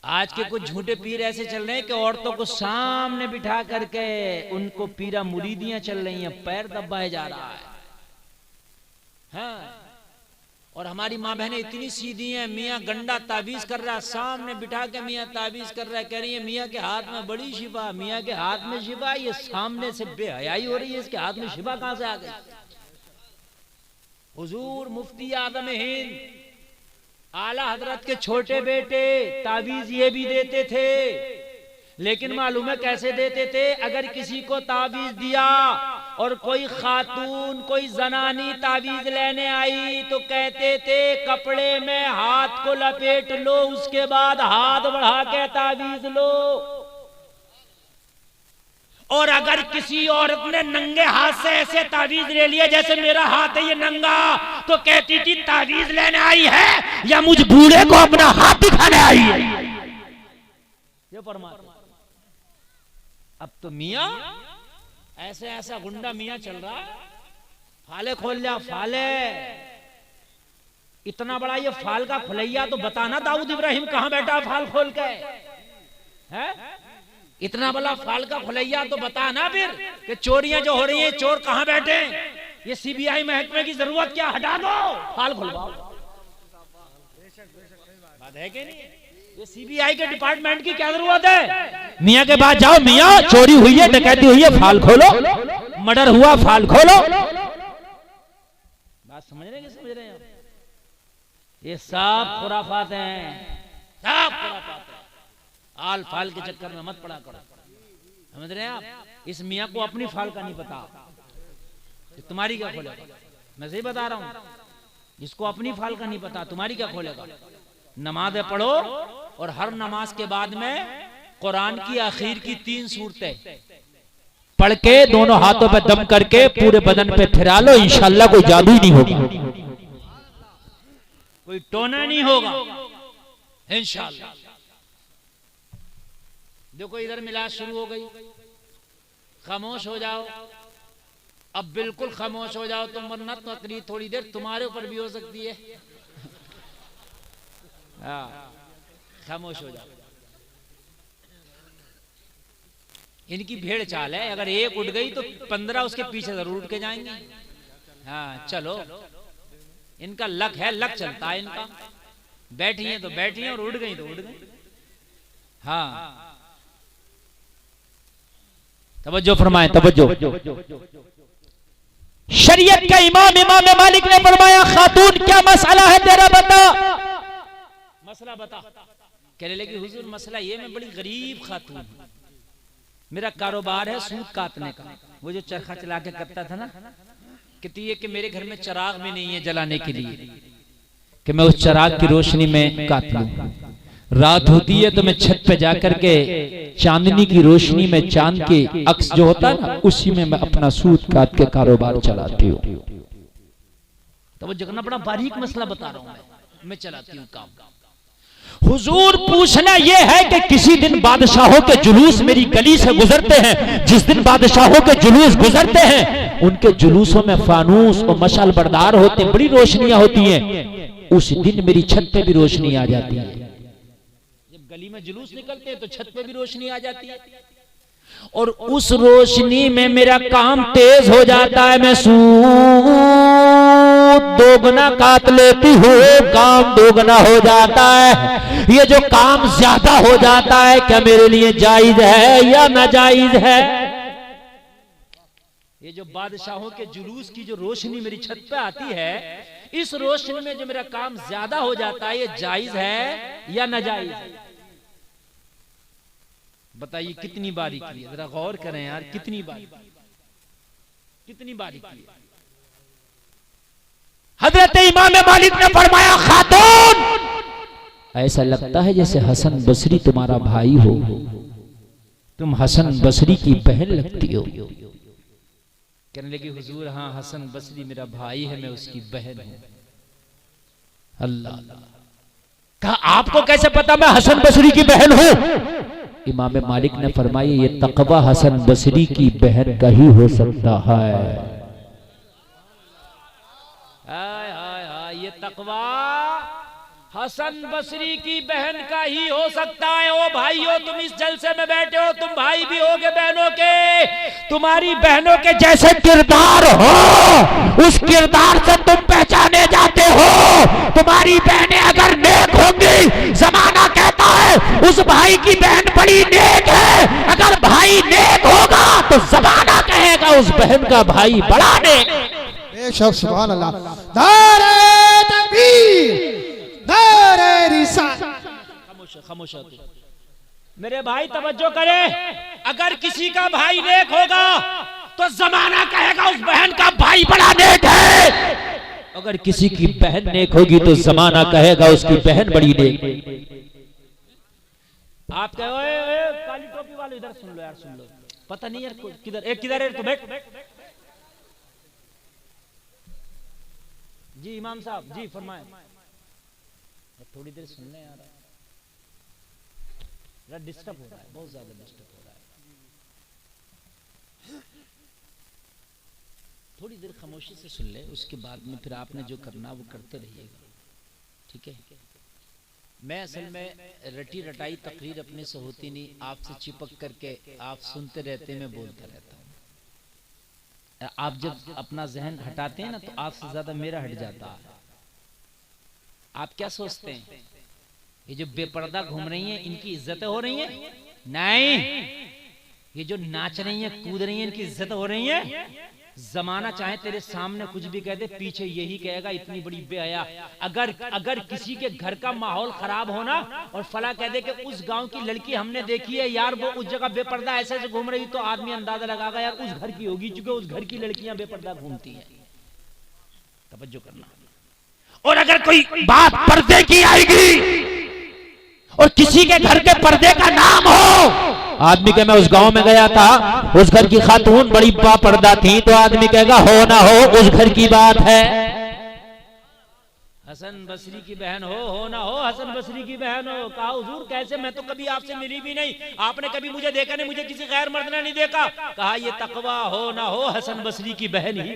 आज के कुछ झूठे पीर ऐसे चल रहे हैं कि औरतों को सामने बिठा करके उनको पीरा मुरीदियां चल रही हैं, पैर दबाए जा रहा है। हाँ, और हमारी माँ बहनें इतनी सीधी हैं, मियाँ गंडा ताबीज कर रहा है, सामने बिठा के मियाँ ताबीज कर रहा है, कह रही है मियाँ के हाथ में बड़ी शिफा, मियाँ के हाथ में शिफा, ये सामने से बेहयाई हो रही है, इसके हाथ में शिफा कहां से आ गई। हुजूर मुफ्ती आदम हिंद आला हजरत के छोटे बेटे ताबीज ये भी देते थे, लेकिन मालूम है कैसे देते थे? अगर किसी को ताबीज दिया और कोई खातून कोई जनानी ताबीज लेने आई तो कहते थे कपड़े में हाथ को लपेट लो, उसके बाद हाथ बढ़ा के ताबीज लो। और अगर किसी औरत ने नंगे हाथ से ऐसे ताबीज ले लिए जैसे मेरा हाथ है ये नंगा, तो कहती थी ताबीज लेने आई है या मुझ बूढ़े को अपना हाथ दिखाने आई है। ये परमात्मा। अब तो मियां ऐसे ऐसा गुंडा मियां चल रहा है, फाले खोल लिया फाले। इतना बड़ा ये फाल का खुलैया तो बताना दाऊद इब्राहिम कहां बैठा फाल खोल के है? इतना बड़ा फाल का खुलैया तो बता ना फिर कि चोरियां जो हो रही हैं चोर कहां बैठे। ये सीबीआई महकमे की जरूरत क्या, हटा दो, फाल खुलवाओ। बात है कि नहीं? ये सीबीआई के डिपार्टमेंट की क्या जरूरत है? मियां के पास जाओ, मियां चोरी हुई है, डकैती हुई है, फाल खोलो, मर्डर हुआ फाल खोलो। बात समझ रहे हैं? समझ रहे हैं? ये सब खुराफात हैं, सब खुराफात हैं। आल फाल के चक्कर में मत पड़ा करो। समझ रहे हैं आप? इस मियां को अपनी फाल का नहीं पता, तुम्हारी क्या खोलेगा। मैं सही बता रहा हूं, जिसको अपनी फाल का नहीं पता तुम्हारी क्या खोलेगा। नमाज़ें पढ़ो और हर नमाज के बाद में कुरान की आखिर की 3 सूरतें पढ़ के दोनों हाथों पे दम करके पूरे बदन पे फिरा लो, इंशाअल्लाह कोई जादू ही नहीं होगा, कोई टोना नहीं होगा इंशाअल्लाह। देखो इधर मिलाद शुरू हो गई, खामोश हो जाओ, अब बिल्कुल खामोश हो जाओ तुम, वरना तकरीर थोड़ी देर तुम्हारे ऊपर भी हो सकती है। खामोश हो जाओ। इनकी भेड़ चाल है, अगर एक उठ गई तो 15 उसके पीछे जरूर उठ के जाएंगे। हाँ चलो, इनका लक है, लक चलता है इनका। बैठी हैं तो बैठी हैं और उड़ गई तो उड़ गई। हाँ तवज्जो फरमाएं, तवज्जो। शरीयत का इमाम मालिक ने फरमाया खातून क्या मसला है तेरा, बता मसला बता। कहने लगी हुजूर मसला ये, मैं बड़ी गरीब खातून हूं, मेरा कारोबार है सूत काटने का। वो जो चरखा चला के करता था ना, कहती है कि मेरे घर में चिराग भी नहीं है जलाने के लिए कि मैं उस चिराग की रोशनी में काट लूं। रात होती है तो मैं छत पे जाकर के चांदनी की रोशनी में चांद के अक्स जो होता है ना, उसी में मैं अपना सूत काट के कारोबार चलाती हूँ। तो वो जगना बड़ा बारीक मसला बता रहा हूं, मैं चलाती हूँ काम। हुजूर पूछना यह है कि किसी दिन बादशाहों के जुलूस मेरी गली से गुजरते हैं, जिस दिन बादशाहों के जुलूस गुजरते हैं उनके जुलूसों में फानूस और मशाल बरदार होते, बड़ी रोशनियां होती हैं, उस दिन मेरी छत पे भी रोशनी आ जाती है। जब गली में जुलूस निकलते हैं तो छत पे भी रोशनी आ जाती है, और उस रोशनी में मेरा काम तेज हो जाता है, मैं दोगुना काट लेती हूँ, काम दोगुना हो जाता है। ये जो काम ज्यादा हो जाता है क्या मेरे लिए जायज है या नाजायज है? ये जो बादशाहों के जुलूस की जो रोशनी मेरी छत पे आती है, इस रोशनी में जो मेरा काम ज्यादा हो जाता है, ये जायज है या नाजायज? बताइए कितनी बारीकी है, जरा गौर करें यार, कितनी बारीकी, कितनी बारीकी है। हजरत इमाम मालिक ने फरमाया खातून ऐसा लगता है जैसे हसन बसरी तुम्हारा भाई हो, तुम हसन बसरी की बहन लगती हो। कहने लगी हुजूर हाँ हसन बसरी मेरा भाई है, मैं उसकी बहन हूं। अल्लाह, कहा आपको कैसे पता मैं हसन बसरी की बहन हूं? इमाम मालिक ने फरमाया ये तकवा हसन बसरी की बहन का ही हो सकता है। ये तकवा हसन बसरी की बहन का ही हो सकता है। ओ भाइयों, तुम इस जलसे में बैठे हो, तुम भाई भी होगे बहनों के, तुम्हारी बहनों के जैसे किरदार हो, उस किरदार से तुम पहचाने जाते हो। तुम्हारी बहनें अगर नेक होंगी, जमाना कहता है उस भाई की बहन बड़ी नेक है। अगर भाई नेक होगा तो जमाना कहेगा उस बहन का भाई बड़ा नेक। बेशक, सुभान अल्लाह। नारे तकबीर, नारे रिसालत। खामोश मेरे भाई, तवज्जो करें। अगर किसी का भाई नेक होगा तो जमाना कहेगा उस बहन का भाई बड़ा नेक है। अगर किसी की बहन नेक होगी तो जमाना कहेगा उसकी बहन बड़ी नेक। आप कहो काली टोपी वाले, इधर सुन लो यार, सुन लो। पता नहीं यार किधर है, तो बैठ। जी इमाम साहब, जी फरमाएं। थोड़ी देर सुनने यार, डिस्टर्ब हो रहा है, बहुत ज्यादा डिस्टर्ब हो रहा है। थोड़ी देर खामोशी से सुन ले, उसके बाद में फिर आपने जो करना वो करते रहिएगा, ठीक है। मैं असल में रटी रटाई तकरीर अपने से होती नहीं, आपसे चिपक करके आप सुनते रहते, मैं बोलता रहता हूँ। आप जब अपना जहन हटाते हैं ना तो आपसे ज्यादा मेरा हट जाता है। आप क्या सोचते हैं, ये जो बेपर्दा घूम रही हैं इनकी इज्जतें हो रही हैं? नहीं, ये जो नाच रही हैं कूद रही हैं इनकी इज्जत हो रही है। जमाना चाहे तेरे सामने कुछ भी कह दे, पीछे यही कहेगा इतनी बड़ी बेहया। अगर किसी के घर का माहौल खराब होना और फला कह दे कि उस गांव की लड़की हमने देखी है यार, वो उस जगह बेपर्दा ऐसे ऐसे घूम रही, तो आदमी अंदाजा लगाएगा यार उस घर की होगी, चूंकि उस घर की लड़कियां बेपर्दा घूमती हैं। तवज्जो करना। और अगर कोई बात पर्दे की आएगी और किसी के घर के पर्दे का नाम हो, आदमी के मैं उस गांव में गया था, उस घर की खातून बड़ी पर्दा थी, तो आदमी कहेगा हो ना हो उस घर की बात है। हसन बसरी की बहन हो ना हो, हसन बसरी की बहन हो। कहा हुजूर कैसे, मैं तो कभी आपसे मिली भी नहीं, आपने कभी मुझे देखा नहीं, मुझे किसी गैर मर्द ने नहीं देखा। कहा ये तकवा हो ना हो, हसन बसरी की बहन ही।